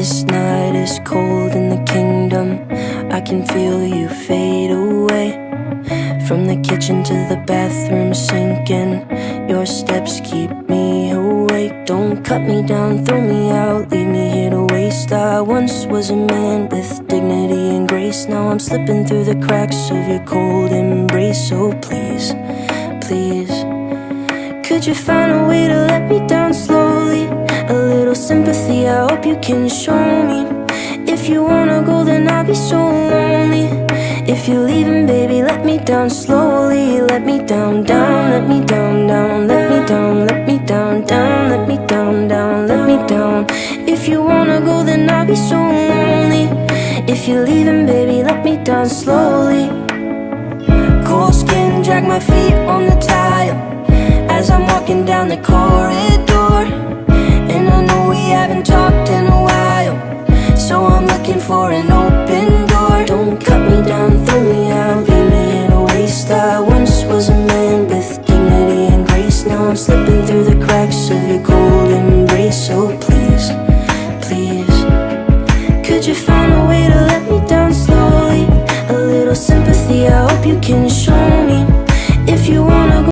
This night is cold in the kingdom. I can feel you fade away. From the kitchen to the bathroom sinking, your steps keep me awake. Don't cut me down, throw me out, leave me here to waste. I once was a man with dignity and grace. Now I'm slipping through the cracks of your cold embrace. So please, please, could you find a way to let me down slowly? A little sympathy, I hope you can show me. If you wanna go, then I'll be so lonely. If you're leaving, baby, let me down slowly. Let me down, down, let me down, down. Let me down, let me down, down. Let me down, down, let me down. If you wanna go, then I'll be so lonely. If you're leaving, baby, let me down slowly. Cold skin, drag my feet on the tile as I'm walking down the corridor. And I know we haven't talked in a while, so I'm looking for an open door. Don't cut me down, throw me out, leave me in a waste. I once was a man with dignity and grace. Now I'm slipping through the cracks of your cold embrace. So please, please, could you find a way to let me down slowly? A little sympathy, I hope you can show me. If you wanna go